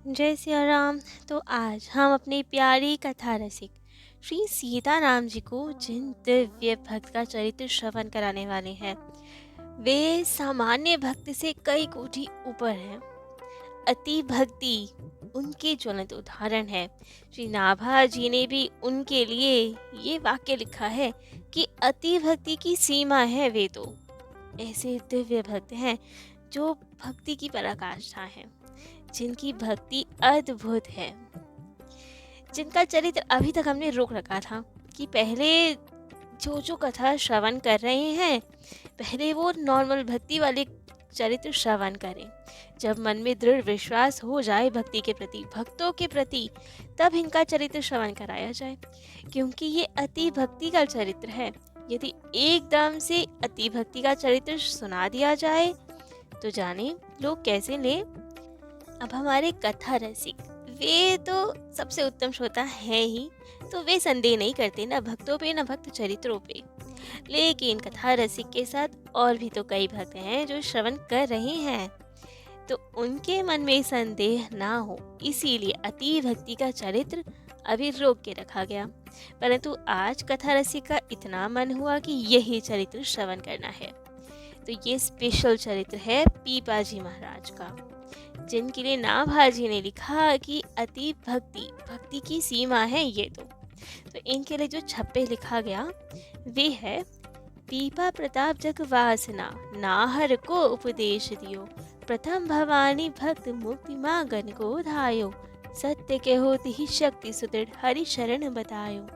जय सिया राम। तो आज हम अपनी प्यारी कथा रसिक श्री सीताराम जी को जिन दिव्य भक्त का चरित्र श्रवण कराने वाले हैं, वे सामान्य भक्त से कई कोटि ऊपर हैं। अति भक्ति उनके ज्वलंत उदाहरण है। श्री नाभा जी ने भी उनके लिए ये वाक्य लिखा है कि अति भक्ति की सीमा है वे तो। ऐसे दिव्य भक्त हैं जो भक्ति की पराकाष्ठा है, जिनकी भक्ति अद्भुत है, जिनका चरित्र अभी तक हमने रोक रखा था कि पहले जो कथा श्रवण कर रहे हैं, पहले वो नॉर्मल भक्ति वाले चरित्र श्रवण करें। जब मन में दृढ़ विश्वास हो जाए भक्ति के प्रति, भक्तों के प्रति, तब इनका चरित्र श्रवण कराया जाए, क्योंकि ये अति भक्ति का चरित्र है। यदि एकदम से अति भक्ति का चरित्र सुना दिया जाए तो जाने लोग कैसे ले। अब हमारे कथा रसिक, वे तो सबसे उत्तम श्रोता है ही, तो वे संदेह नहीं करते न भक्तों पे न भक्त चरित्रों पे। लेकिन कथा रसिक के साथ और भी तो कई भक्त हैं जो श्रवण कर रहे हैं, तो उनके मन में संदेह ना हो, इसीलिए अति भक्ति का चरित्र अभी रोक के रखा गया। परंतु आज कथा रसिक का इतना मन हुआ कि यही चरित्र श्रवण करना है। तो ये स्पेशल चरित्र है पीपाजी महाराज का, जिनके लिए नाभाजी ने लिखा कि अति भक्ति भक्ति की सीमा है ये तो इनके लिए जो छप्पे लिखा गया वे है: पीपा प्रताप जग वासना, नाहर को उपदेश दियो, प्रथम भवानी भक्त मुक्ति मांगन को धायो, सत्य के होती ही शक्ति सुदृढ़ हरि शरण बतायो,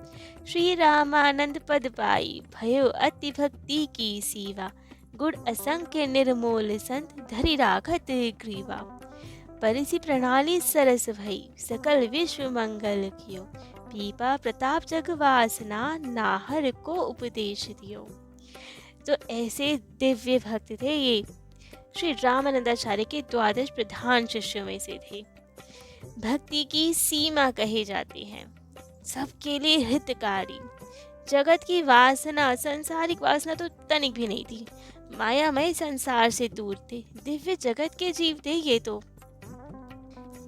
श्री रामानंद पद पाई भयो अति भक्ति की सीवा, गुण असंख्य निर्मोल संत धरि राखत ग्रीवा, परिसी प्रणाली सरस भई सकल विश्व मंगल कियो, पीपा प्रताप जग वासना, नाहर को उपदेश दियो। तो ऐसे दिव्य भक्त थे ये, श्री रामानंदाचार्य के 12 प्रधान शिष्यों में से थे। भक्ति की सीमा कहे जाते हैं, सबके लिए हितकारी। जगत की वासना, सांसारिक वासना तो तनिक भी नहीं थी, मायामय संसार से दूर थे, दिव्य जगत के जीव थे ये तो।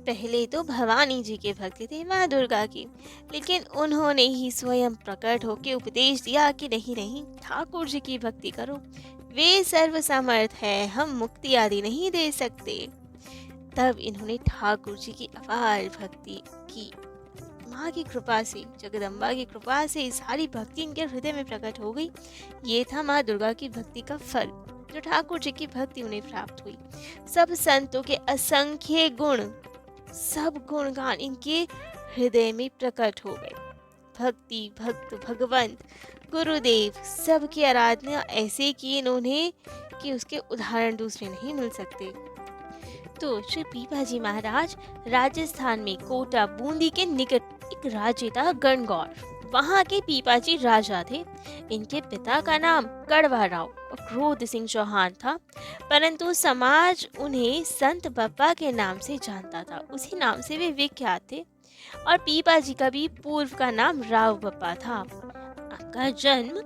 पहले तो भवानी जी के भक्त थे, माँ दुर्गा की, लेकिन उन्होंने ही स्वयं प्रकट होकर उपदेश दिया कि नहीं नहीं, ठाकुर जी की भक्ति करो, वे सर्व समर्थ है, हम मुक्ति आदि नहीं दे सकते। तब इन्होंने ठाकुर जी की अपार भक्ति की, माँ की कृपा से, जगदम्बा की कृपा से सारी भक्ति इनके हृदय में प्रकट हो गई। ये था माँ दुर्गा की भक्ति का फल, जो ठाकुर जी की भक्ति उन्हें प्राप्त हुई। सब संतों के असंख्य गुण, सब गुणगान इनके हृदय में प्रकट हो गए। भक्ति, भक्त, भगवंत, गुरुदेव, सबकी आराधना ऐसे की इन्होंने कि उसके उदाहरण दूसरे नहीं मिल सकते। तो श्री पीपाजी महाराज राजस्थान में कोटा बूंदी के निकट एक राज्य था गणगौर, वहाँ के पीपाजी राजा थे। इनके पिता का नाम कड़वा राव और क्रोध सिंह चौहान था, परंतु समाज उन्हें संत बप्पा के नाम से जानता था, उसी नाम से वे विख्यात थे। और पीपाजी का भी पूर्व का नाम राव बप्पा था। आपका जन्म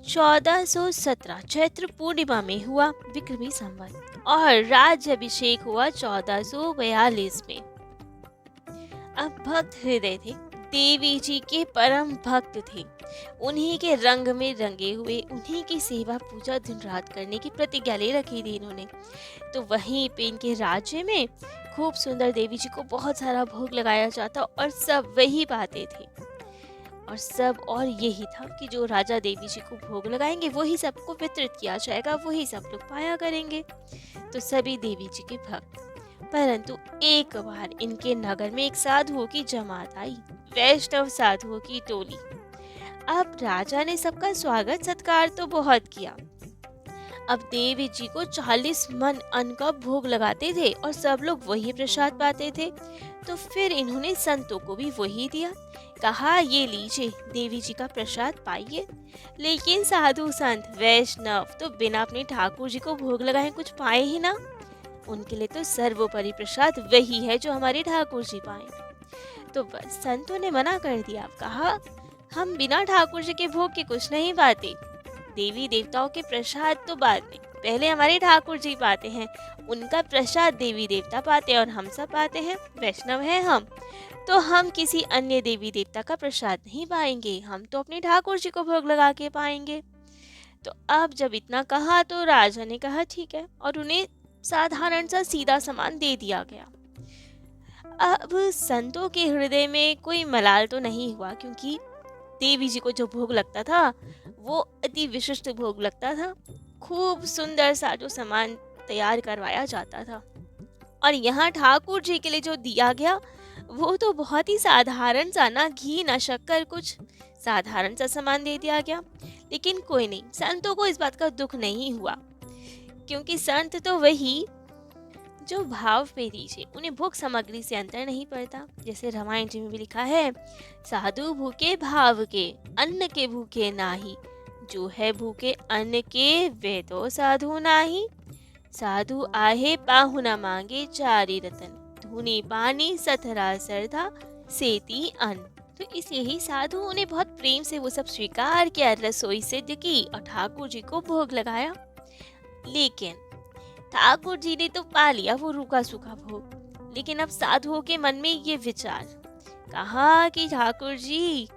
1417 चैत्र पूर्णिमा में हुआ विक्रमी संवत, और राज्याभिषेक हुआ 1442 में। अब भक्त हृदय थे, देवी जी के परम भक्त थे, उन्हीं के रंग में रंगे हुए, उन्हीं की सेवा पूजा दिन रात करने की प्रतिज्ञा ले रखी थी इन्होंने। तो वहीं पे इनके राज्य में खूब सुंदर देवी जी को बहुत सारा भोग लगाया जाता, और सब वही पाते थे, और यही था कि जो राजा देवी जी को भोग लगाएंगे वही सबको वितरित किया जाएगा, वही सब लोग पाया करेंगे। तो सभी देवी जी के भक्त। परंतु एक बार इनके नगर में एक साधुओं की जमात आई, वैष्णव साधुओं की टोली। अब राजा ने सबका स्वागत सत्कार तो बहुत किया। अब देवी जी को 40 मन अन्न का भोग लगाते थे और सब लोग वही प्रसाद पाते थे। तो फिर इन्होंने संतों को भी वही दिया, कहा ये लीजिए देवी जी का प्रसाद पाइए। लेकिन साधु संत वैष्णव तो बिना अपने ठाकुर जी को भोग लगाए कुछ पाए ही ना, उनके लिए तो सर्वोपरि प्रसाद वही है जो हमारे ठाकुर जी पाए। तो बस संतों ने मना कर दिया, कहा हम बिना ठाकुर जी के भोग के कुछ नहीं पाते, देवी देवताओं के प्रसाद तो बाद में, पहले हमारे ठाकुर जी पाते हैं, उनका प्रसाद देवी देवता पाते हैं और हम सब पाते हैं, वैष्णव हैं हम। तो हम किसी अन्य देवी देवता का प्रसाद नहीं पाएंगे, हम तो अपने ठाकुर जी को भोग लगा के पाएंगे। तो अब जब इतना कहा तो राजा ने कहा ठीक है, और उन्हें साधारण सा सीधा सामान दे दिया गया। अब संतों के हृदय में कोई मलाल तो नहीं हुआ, क्योंकि देवी जी को जो भोग लगता था वो अति विशिष्ट भोग लगता था। खूब सुंदर सा जो सामान तैयार करवाया जाता था, और यहाँ ठाकुर जी के लिए जो दिया गया वो तो बहुत ही साधारण सा, ना घी ना शक्कर, कुछ साधारण सा सामान दे दिया गया। लेकिन कोई नहीं, संतों को इस बात का दुख नहीं हुआ, क्योंकि संत तो वही जो भाव पे दीजिए, उन्हें भोग सामग्री से अंतर नहीं पड़ता। जैसे रामायण जी में भी लिखा है, साधु भूखे भाव के, अन्न के भूखे नाही, जो है भूखे अन्न के वे तो साधु नाही। साधु आहे पाहु न मांगे चारि रतन, धूनी पानी सथरा सरधा सेती अन्न। तो इसलिए ही साधु उन्हें बहुत प्रेम से वो सब स्वीकार किया, रसोई सिद्ध की और ठाकुर जी को भोग लगाया। लेकिन ठाकुर जी ने तो पा लिया वो रूखा सूखा भोग, लेकिन अब साधुओं के मन में ये विचार, कहा कि ठाकुर जी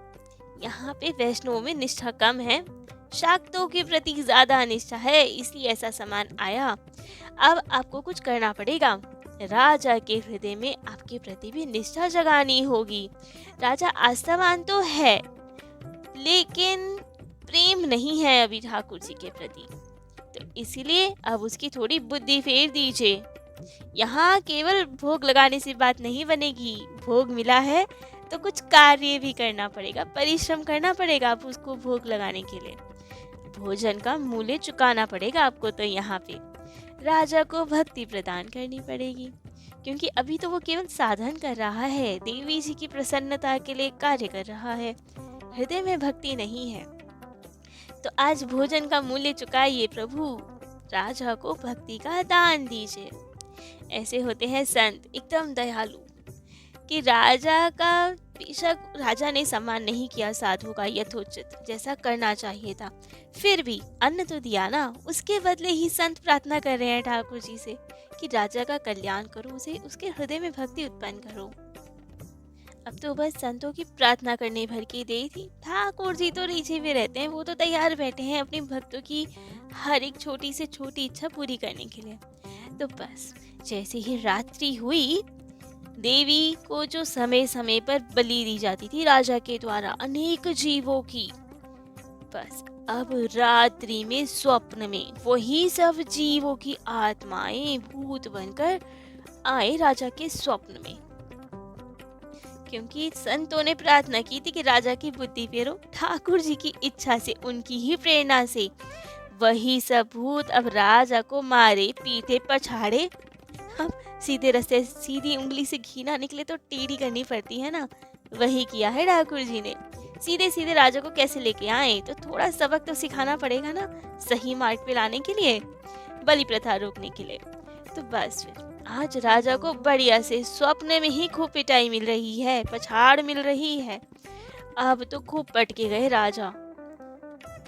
यहाँ पे वैष्णवों में निष्ठा कम है, शाक्तों के प्रति ज्यादा निष्ठा है, इसलिए ऐसा सामान आया। अब आपको कुछ करना पड़ेगा, राजा के हृदय में आपके प्रति भी निष्ठा जगानी होगी। राजा आस्थावान तो है, लेकिन प्रेम नहीं है अभी ठाकुर जी के प्रति, तो इसीलिए अब उसकी थोड़ी बुद्धि फेर दीजिए। यहाँ केवल भोग लगाने से बात नहीं बनेगी, भोग मिला है तो कुछ कार्य भी करना पड़ेगा, परिश्रम करना पड़ेगा आप उसको भोग लगाने के लिए, भोजन का मूल्य चुकाना पड़ेगा आपको। तो यहाँ पे राजा को भक्ति प्रदान करनी पड़ेगी, क्योंकि अभी तो वो केवल साधन कर रहा है, देवी जी की प्रसन्नता के लिए कार्य कर रहा है, हृदय में भक्ति नहीं है। तो आज भोजन का मूल्य चुकाइए प्रभु, राजा को भक्ति का दान दीजिए। ऐसे होते हैं संत, एकदम दयालु, कि राजा का बेशक राजा ने सम्मान नहीं किया साधु का यथोचित जैसा करना चाहिए था, फिर भी अन्न तो दिया ना, उसके बदले ही संत प्रार्थना कर रहे हैं ठाकुर जी से कि राजा का कल्याण करो, उसे उसके हृदय में भक्ति उत्पन्न करो। अब तो बस संतों की प्रार्थना करने भर की देर थी, ठाकुर जी तो नीचे भी रहते हैं, वो तो तैयार बैठे हैं अपने भक्तों की हर एक छोटी से छोटी इच्छा पूरी करने के लिए। तो बस जैसे ही रात्रि हुई, देवी को जो समय समय पर बलि दी जाती थी राजा के द्वारा अनेक जीवों की, बस अब रात्रि में स्वप्न में वही सब जीवों की आत्माएं भूत बनकर आए राजा के स्वप्न में, क्योंकि संतों ने प्रार्थना की थी कि राजा की बुद्धि फेरो। ठाकुर जी की इच्छा से, उनकी ही प्रेरणा से वही सब भूत अब राजा को मारे पीटे पछाड़े। अब सीधे रास्ते सीधी उंगली से घी ना निकले तो टेढ़ी करनी पड़ती है ना, वही किया है ठाकुर जी ने। सीधे सीधे राजा को कैसे लेके आए, तो थोड़ा सबक तो सिखाना पड़ेगा ना, सही मार्ग पे लाने के लिए, बलि प्रथा रोकने के लिए। तो बस फिर आज राजा को बढ़िया से स्वप्न में ही खूब पिटाई मिल रही है, पछाड़ मिल रही है। अब तो खूब पटके गए राजा,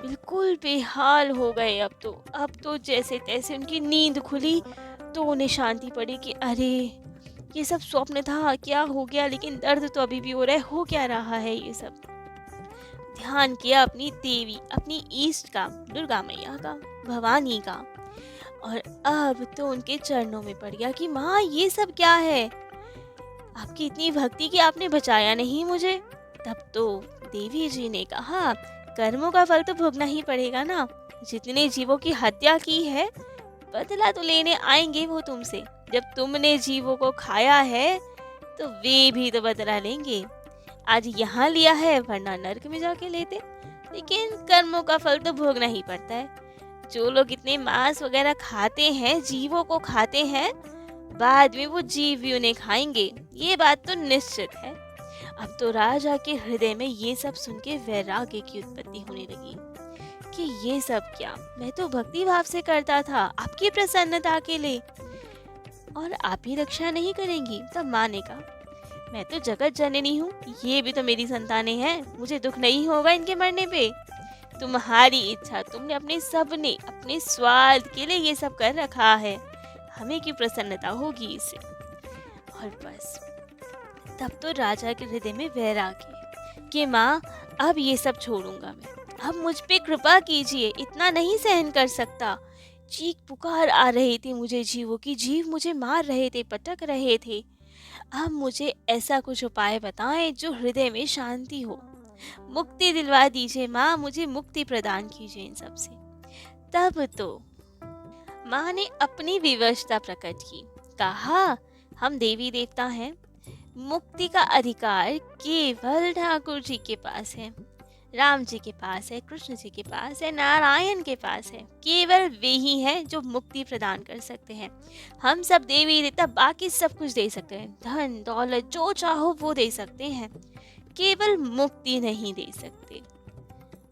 बिल्कुल बेहाल हो गए। अब तो जैसे तैसे उनकी नींद खुली तो उन्हें शांति पड़ी कि अरे ये सब स्वप्न था, क्या हो गया, लेकिन दर्द तो अभी भी हो रहा है, हो क्या रहा है ये सब। ध्यान किया अपनी देवी, अपनी ईष्ट का, दुर्गा मैया का, भवानी का, और अब तो उनके चरणों में पड़ गया कि माँ ये सब क्या है, आपकी इतनी भक्ति कि आपने बचाया नहीं मुझे। तब तो देवी जी ने कहा, कर्मों का फल तो भोगना ही पड़ेगा ना, जितने जीवों की हत्या की है बदला तो लेने आएंगे वो तुमसे, जब तुमने जीवों को खाया है तो वे भी तो बदला लेंगे। आज यहाँ लिया है वरना नरक में जाके लेते, लेकिन कर्मों का फल तो भोगना ही पड़ता है। जो लोग इतने मांस वगैरह खाते हैं, जीवों को खाते हैं, बाद में वो जीव भी उन्हें खाएंगे, ये बात तो निश्चित है। अब तो राजा के हृदय में ये सब सुन के वैराग्य की उत्पत्ति होने लगी कि ये सब क्या, मैं तो भक्ति भाव से करता था आपकी प्रसन्नता के लिए, और आप ही रक्षा नहीं करेंगी। तब माँ ने कहा, मैं तो जगत जननी हूँ, ये भी तो मेरी संतानें हैं, मुझे दुख नहीं होगा इनके मरने पे। तुम्हारी इच्छा, तुमने अपने स्वाद के लिए ये सब कर रखा है, हमें की प्रसन्नता होगी इससे। और बस तब तो राजा के हृदय में वैर आ गया कि माँ, अब ये सब छोड़ूंगा मैं, अब मुझ पे कृपा कीजिए, इतना नहीं सहन कर सकता। चीख पुकार आ रही थी मुझे जीवों की, जीव मुझे मार रहे थे, पटक रहे थे। अब मुझे ऐसा कुछ उपाय बताएं जो हृदय में शांति हो, मुक्ति दिलवा दीजिए माँ, मुझे मुक्ति प्रदान कीजिए इन सब से। तब तो माँ ने अपनी विवशता प्रकट की, कहा हम देवी देवता हैं, मुक्ति का अधिकार केवल ठाकुर जी के पास है, राम जी के पास है, कृष्ण जी के पास है, नारायण के पास है। केवल वे ही हैं जो मुक्ति प्रदान कर सकते हैं। हम सब देवी देवता बाकी सब कुछ दे सकते हैं, धन दौलत जो चाहो वो दे सकते हैं, केवल मुक्ति नहीं दे सकते।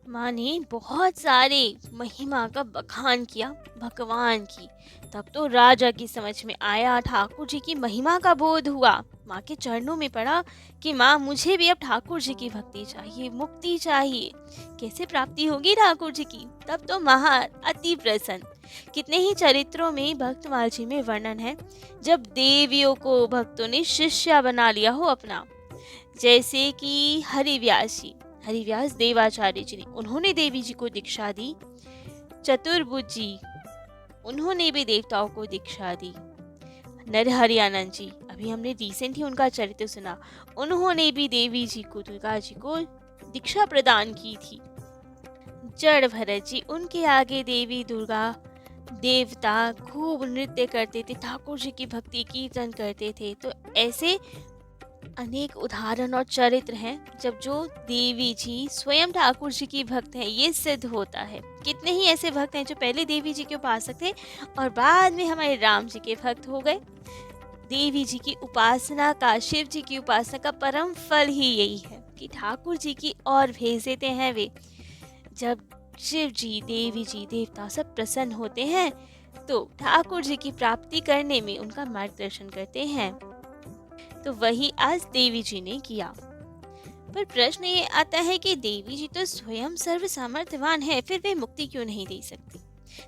माँ ने बहुत सारे महिमा का बखान किया भगवान की। तब तो राजा की समझ में आया, ठाकुर जी की महिमा का बोध हुआ। माँ के चरणों में पड़ा कि माँ, मुझे भी अब ठाकुर जी की भक्ति चाहिए, मुक्ति चाहिए। कैसे प्राप्ति होगी ठाकुर जी की? तब तो महा अति प्रसन्न। कितने ही चरित्रों में भक्तमाल जी में वर्णन है जब देवियों को भक्तों ने शिष्या बना लिया हो अपना। जैसे कि हरिव्यास देवाचार्य जी ने, उन्होंने देवी जी को दीक्षा दी। चतुर्भुज जी, उन्होंने भी देवताओं को दीक्षा दी। नरहरि आनंद जी, अभी हमने रिसेंट ही उनका चरित्र सुना, उन्होंने भी देवी जी को, दुर्गा जी को दीक्षा प्रदान की थी। जड़ भरत जी, उनके आगे देवी दुर्गा देवता खूब नृत्य करते थे, ठाकुर जी की भक्ति कीर्तन करते थे। तो ऐसे अनेक उदाहरण और चरित्र हैं जब जो देवी जी स्वयं ठाकुर जी की भक्त हैं, ये सिद्ध होता है। कितने ही ऐसे भक्त हैं जो पहले देवी जी के उपासक थे और बाद में हमारे राम जी के भक्त हो गए। देवी जी की उपासना का, शिव जी की उपासना का परम फल ही यही है कि ठाकुर जी की ओर भेज देते हैं वे। जब शिव जी, देवी जी, देवता सब प्रसन्न होते हैं तो ठाकुर जी की प्राप्ति करने में उनका मार्गदर्शन करते हैं। तो वही आज देवी जी ने किया। पर प्रश्न ये आता है कि देवी जी तो स्वयं सर्व सामर्थ्यवान है, फिर वे मुक्ति क्यों नहीं दे सकती?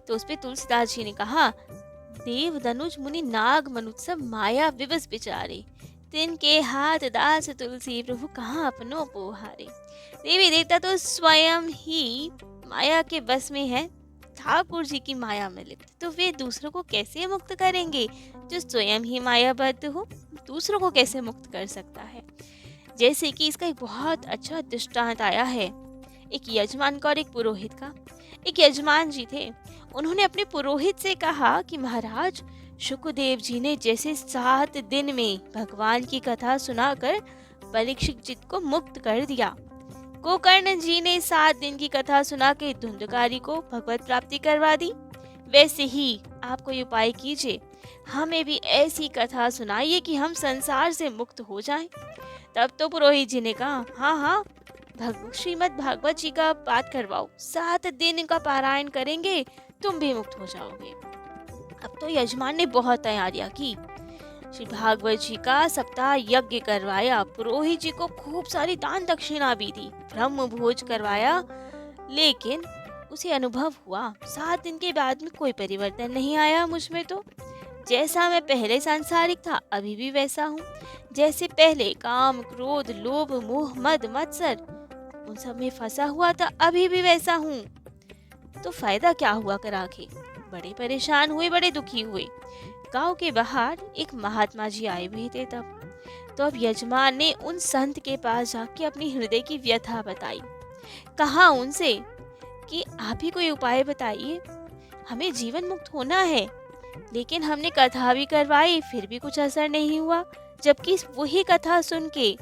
तो उस पे तुलसीदास जी ने कहा, देव धनुष मुनि नाग मनुष्य सब माया विवश बिचारे, तिनके हाथ दास तुलसी प्रभु कहाँ अपनों को हारे। देवी देवता तो स्वयं ही माया के बस में है, ठाकुर जी की माया में लिप्त, तो वे दूसरों को कैसे मुक्त करेंगे? जो स्वयं ही मायाबद्ध हो, दूसरों को कैसे मुक्त कर सकता है? जैसे कि इसका एक बहुत अच्छा दृष्टांत आया है, एक यजमान का और एक पुरोहित का। एक यजमान जी थे, उन्होंने अपने पुरोहित से कहा कि महाराज, शुकदेव जी ने जैसे 7 दिन में भगवान की कथा सुनाकर परीक्षित जी को मुक्त कर दिया, गोकर्ण जी ने 7 दिन की कथा सुना के धुंधकारी को भगवत प्राप्ति करवा दी, वैसे ही आप कोई उपाय कीजिए, हमें भी ऐसी कथा सुनाइए कि हम संसार से मुक्त हो जाएं। तब तो पुरोहित जी ने कहा, हाँ, श्रीमद् भागवत जी का पाठ करवाओ, 7 दिन का पारायण करेंगे, तुम भी मुक्त हो जाओगे। अब तो यजमान ने बहुत तैयारियां की, श्री भागवत जी का सप्ताह यज्ञ करवाया, पुरोहित जी को खूब सारी दान दक्षिणा भी दी, ब्रह्म भोज करवाया। लेकिन उसे अनुभव हुआ 7 दिन के बाद में कोई परिवर्तन नहीं आया मुझ में। तो जैसा मैं पहले सांसारिक था अभी भी वैसा हूँ, जैसे पहले काम क्रोध लोभ मोह मद मत्सर उन सब में फंसा हुआ था, अभी भी वैसा हूँ। तो फायदा क्या हुआ कर आखिर? बड़े परेशान हुए, बड़े दुखी हुए। गांव के बाहर एक महात्मा जी आए हुए थे तब। तो अब यजमान ने उन संत के पास जाके अपनी हृदय की व्यथा बताई, कहा उनसे कि आप ही कोई उपाय बताइए, हमें जीवन मुक्त होना है। लेकिन हमने कथा भी करवाई, फिर भी कुछ असर नहीं हुआ, जबकि वही कथा सुन के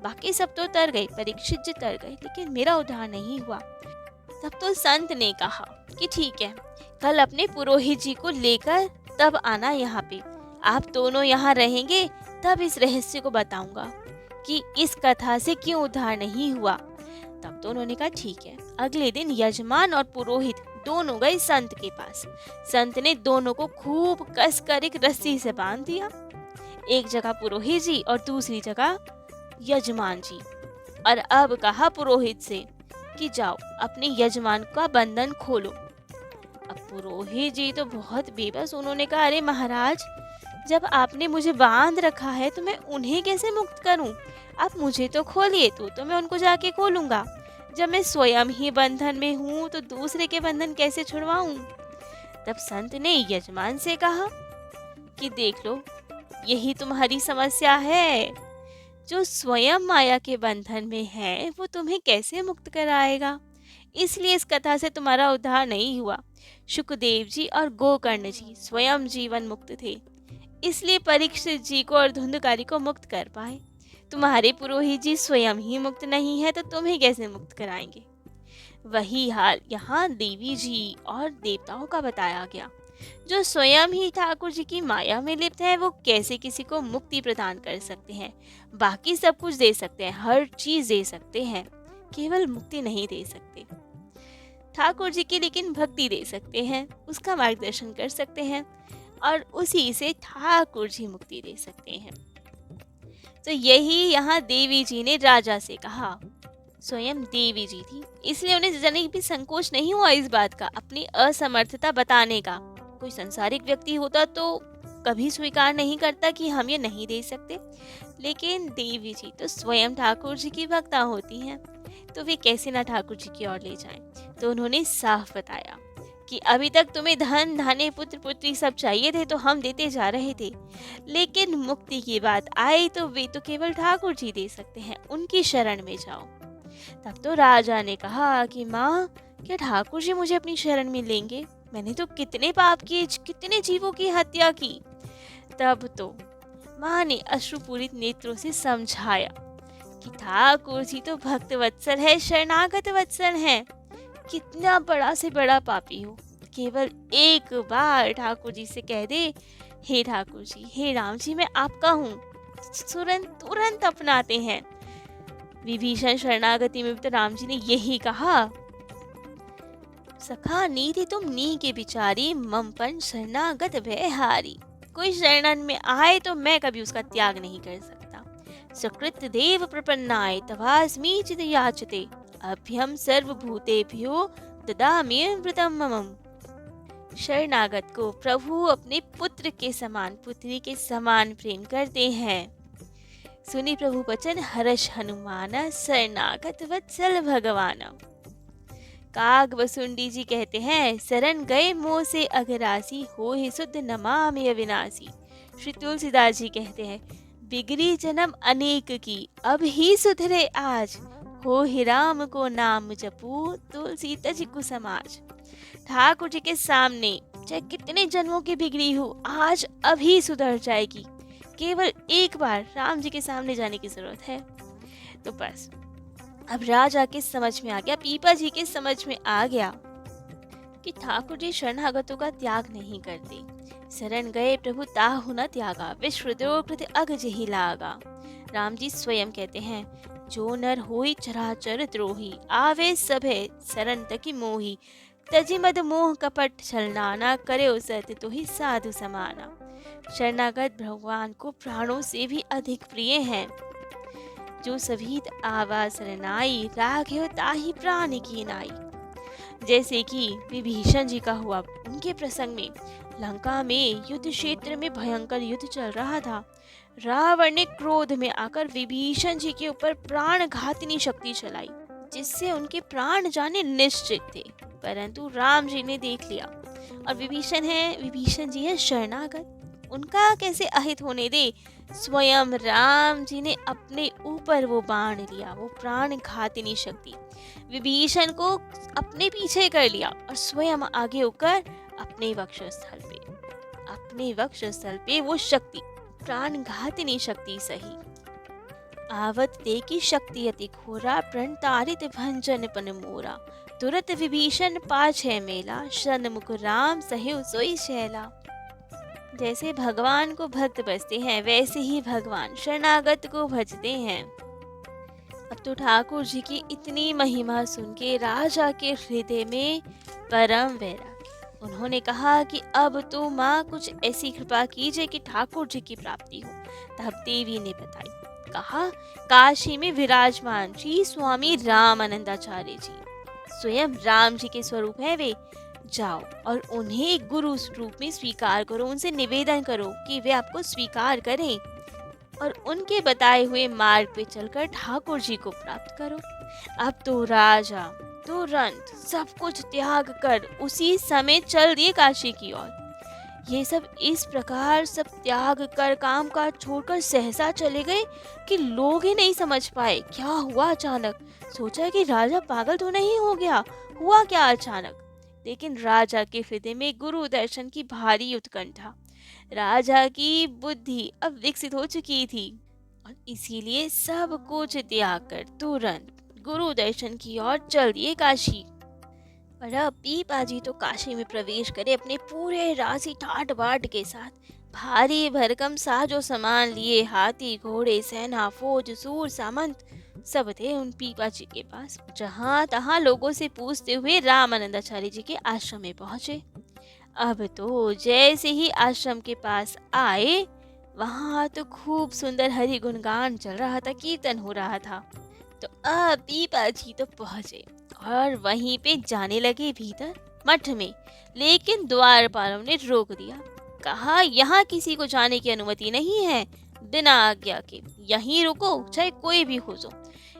बाकी सब तो तर गए, परीक्षित जी तर गए, लेकिन मेरा उद्धार नहीं हुआ। तब तो संत ने कहा कि ठीक है, कल अपने पुरोहित जी को लेकर तब आना यहाँ पे, आप दोनों यहाँ रहेंगे, तब इस रहस्य को बताऊंगा कि इस कथा से क्यों उद्धार नहीं हुआ। तब तो उन्होंने कहा ठीक है। अगले दिन यजमान और पुरोहित दोनों गए संत के पास। संत ने दोनों को खूब कसकर एक रस्सी से बांध दिया, एक जगह पुरोहित जी और दूसरी जगह यजमान जी। और अब कहा पुरोहित से कि जाओ अपने यजमान का बंधन खोलो। अब पुरोहित जी तो बहुत बेबस, उन्होंने कहा, अरे महाराज, जब आपने मुझे बांध रखा है तो मैं उन्हें कैसे मुक्त करूं? आप मुझे तो खोलिए, तो मैं उनको जाके खोलूंगा। जब मैं स्वयं ही बंधन में हूँ तो दूसरे के बंधन कैसे छुड़वाऊं? तब संत ने यजमान से कहा कि देख लो, यही तुम्हारी समस्या है। जो स्वयं माया के बंधन में है वो तुम्हें कैसे मुक्त कराएगा? इसलिए इस कथा से तुम्हारा उद्धार नहीं हुआ। शुकदेव जी और गोकर्ण जी स्वयं जीवन मुक्त थे, इसलिए परीक्षित जी को और धुंधकारी को मुक्त कर पाए। तुम्हारे पुरोहित जी स्वयं ही मुक्त नहीं है तो तुम्हें कैसे मुक्त कराएंगे? वही हाल यहाँ देवी जी और देवताओं का बताया गया। जो स्वयं ही ठाकुर जी की माया में लिप्त है वो कैसे किसी को मुक्ति प्रदान कर सकते हैं? बाकी सब कुछ दे सकते हैं, हर चीज दे सकते हैं, केवल मुक्ति नहीं दे सकते। ठाकुर जी की लेकिन भक्ति दे सकते हैं, उसका मार्गदर्शन कर सकते हैं और उसी से ठाकुर जी मुक्ति दे सकते हैं। तो यही यहाँ देवी जी ने राजा से कहा। स्वयं देवी जी थी, इसलिए उन्हें जरा भी संकोच नहीं हुआ इस बात का, अपनी असमर्थता बताने का। कोई संसारिक व्यक्ति होता तो कभी स्वीकार नहीं करता कि हम ये नहीं दे सकते, लेकिन देवी जी तो स्वयं ठाकुर जी की भक्ता होती हैं, तो वे कैसे ना ठाकुर जी की ओर ले जाएं। तो उन्होंने साफ बताया कि अभी तक तुम्हें धन धान्य पुत्र पुत्री सब चाहिए थे तो हम देते जा रहे थे, लेकिन मुक्ति की बात आई तो वे तो केवल ठाकुर जी दे सकते हैं, उनकी शरण में जाओ। तब तो राजा ने कहा कि माँ, क्या ठाकुर जी मुझे अपनी शरण में लेंगे? मैंने तो कितने पाप किए, कितने जीवों की हत्या की। तब तो माँ ने अश्रुपूरित नेत्रों से समझाया कि ठाकुर जी तो भक्त वत्सल है, शरणागत वत्सल है। कितना बड़ा से बड़ा पापी हो, केवल एक बार ठाकुर जी से कह दे, हे ठाकुर जी, हे राम जी, मैं आपका हूँ, तुरंत अपनाते हैं। विभीषण शरणागति में भी तो राम जी ने यही कहा, सखा नीति तुम नी के बिचारी, ममपन शरणागत व्यहारी। कोई शरणन में आए तो मैं कभी उसका त्याग नहीं कर सकता। सकृत देव प्रपन्नाय तवास्मि चित याचते, अभ्यम सर्वभूतेभ्यो ददाम्यमृतं मम। शरणागत को प्रभु अपने पुत्र के समान, पुत्री के समान प्रेम करते हैं। सुनी प्रभु वचन हर्ष हनुमाना, शरणागत वत्सल भगवाना। काग वसुंडी जी कहते हैं, शरण गए मोह से अगरासी, हो ही शुद्ध नमामि अविनाशी। श्री तुलसीदास जी कहते हैं, बिगड़ी जन्म अनेक की, अब ही सुधरे आज, हो ही राम को नाम जपू, तुलसी तज कुसमाज। ठाकुर जी के सामने चाहे कितने जन्मों की बिगड़ी हो, आज अभी सुधर जाएगी। केवल एक बार राम जी के सामने जाने की जरूरत है। तो बस अब राजा के समझ में आ गया, पीपा जी के समझ में आ गया कि ठाकुर जी शरणागतों का त्याग नहीं करते। शरण गए प्रभु ताहु न त्यागा, विश्वद्रोह कृत अग जेहि लागा। राम जी स्वयं कहते हैं, जो नर होई चराचर द्रोही, आवे सभे शरण तकी मोही, तजी मद मोह कपट छलना, ना करे सत तो ही साधु समाना। शरणागत भगवान को प्राणों से भी अधिक प्रिय हैं। जो सभीत आवा शरणाई, राघव ताहि प्राण की नाई। जैसे कि विभीषण जी का हुआ, उनके प्रसंग में लंका में युद्ध क्षेत्र में भयंकर युद्ध चल रहा था। रावण ने क्रोध में आकर विभीषण जी के ऊपर प्राण घातिनी शक्ति चलाई, जिससे उनके प्राण जाने निश्चित थे, परंतु राम जी ने देख लिया। और विभीषण जी है शरणागत, उनका कैसे अहित होने दे। स्वयं राम जी ने अपने ऊपर वो बाण लिया, वो प्राण घातिनी शक्ति, विभीषण को अपने पीछे कर लिया और स्वयं आगे होकर अपने वक्षस्थल पे वो शक्ति, प्राण घातिनी शक्ति सही। आवत ते की शक्ति अति घोरा, प्रण तारित भंजन पन मोरा, तुरत विभीषण पाछे मेला, सन्मुख राम सहेव सोई शैला। जैसे भगवान को भक्त भजते हैं, वैसे ही भगवान शरणागत को भजते हैं। अब तो ठाकुर जी की इतनी महिमा सुन के राजा के हृदय में परम वैराग्य। उन्होंने कहा कि अब तो माँ कुछ ऐसी कृपा कीजिए कि ठाकुर जी की प्राप्ति हो। तब देवी ने बताई कहा, काशी में विराजमान श्री स्वामी रामानंदाचार्य जी स्वयं राम जी के स्वरूप है वे। जाओ और उन्हें गुरु रूप में स्वीकार करो, उनसे निवेदन करो कि वे आपको स्वीकार करें और उनके बताए हुए मार्ग पे चलकर ठाकुर जी को प्राप्त करो। अब तो राजा तुरंत सब कुछ त्याग कर उसी समय चल दिए काशी की ओर। ये सब इस प्रकार सब त्याग कर काम काज छोड़कर सहसा चले गए कि लोग ही नहीं समझ पाए क्या हुआ अचानक। सोचा कि राजा पागल तो नहीं हो गया, हुआ क्या अचानक। लेकिन राजा के हृदय में गुरु दर्शन की भारी उत्कंठा, राजा की बुद्धि अब विकसित हो चुकी थी और इसीलिए सब कुछ त्याग कर तुरंत गुरु दर्शन की ओर चल दिए काशी। और अब पीपाजी तो काशी में प्रवेश करे अपने पूरे राशि ठाट बाट के साथ, भारी भरकम साजो सामान लिए, हाथी घोड़े सेना फौज सूर सामंत सब थे उन पीपाजी के पास। जहाँ तहाँ लोगों से पूछते हुए रामानंदाचार्य जी के आश्रम में पहुंचे। अब तो जैसे ही आश्रम के पास आए, वहाँ तो खूब सुंदर हरि गुणगान चल रहा था, कीर्तन हो रहा था। तो अब पीपाजी तो पहुंचे और वहीं पे जाने लगे भीतर मठ में, लेकिन द्वारपालों ने रोक दिया। कहा, यहाँ किसी को जाने की अनुमति नहीं है, बिना आज्ञा के यहीं रुको, चाहे कोई भी हो जाओ,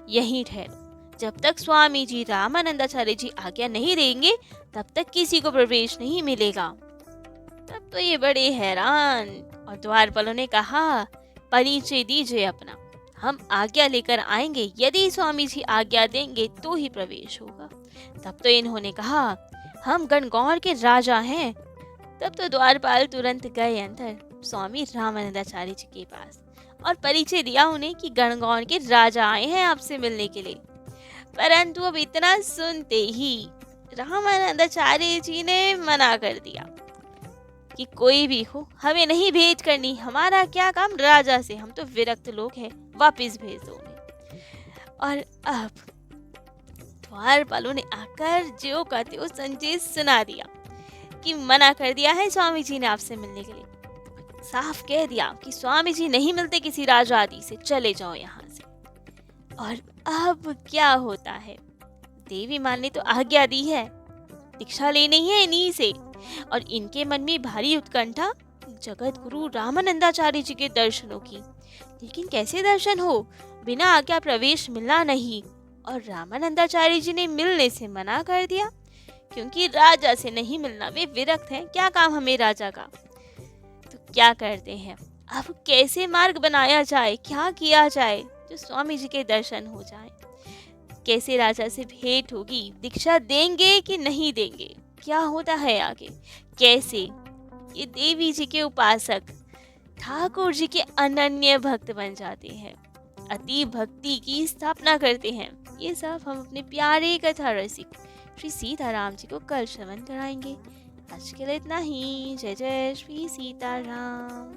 यहीं ठहरो। जब तक स्वामी जी रामानंदाचार्य जी आज्ञा नहीं देंगे तब तक किसी को प्रवेश नहीं मिलेगा। तब तो ये बड़े हैरान और द्वारपालों ने कहा, परिचय दीजिए अपना, हम आज्ञा लेकर आएंगे, यदि स्वामी जी आज्ञा देंगे तो ही प्रवेश होगा। तब तो इन्होंने कहा, हम गणगौर के राजा हैं। तब तो द्वारपाल तुरंत गए अंदर स्वामी रामानंदाचार्य जी के पास और परिचय दिया उन्हें कि गणगौर के राजा आए हैं आपसे मिलने के लिए। परंतु अब इतना सुनते ही रामानंदाचार्य जी ने मना कर दिया कि कोई भी हो हमें नहीं भेंट करनी, हमारा क्या काम राजा से, हम तो विरक्त लोग हैं, वापस भेज दो उन्हें। और अब द्वारपालों ने आकर जो का त्यों संदेश सुना दिया कि मना कर दिया है स्वामी जी ने आपसे मिलने के लिए। साफ कह दिया कि स्वामी जी नहीं मिलते किसी राजा आदि से, चले जाओ यहाँ से। और अब क्या होता है, देवी माँ ने तो आज्ञा दी है, दीक्षा लेनी है इन्हीं से, और इनके मन में भारी उत्कंठा जगत गुरु रामानंदाचार्य जी के दर्शनों की। लेकिन कैसे दर्शन हो, बिना आज्ञा प्रवेश मिलना नहीं, और रामानंदाचार्य जी ने मिलने से मना कर दिया क्योंकि राजा से नहीं मिलना, वे विरक्त हैं, क्या काम हमें राजा का। तो क्या करते हैं, अब कैसे मार्ग बनाया जाए, क्या किया जाए जो स्वामी जी के दर्शन हो जाए, कैसे राजा से भेंट होगी, दीक्षा देंगे कि नहीं देंगे, क्या होता है आगे, कैसे ये देवी जी के उपासक ठाकुर जी के अनन्य भक्त बन जाते हैं, अति भक्ति की स्थापना करते हैं। ये सब हम अपने प्यारे कथा रसिक श्री सीताराम जी को कल श्रवण कराएंगे। आज के लिए इतना ही। जय जय श्री सीताराम।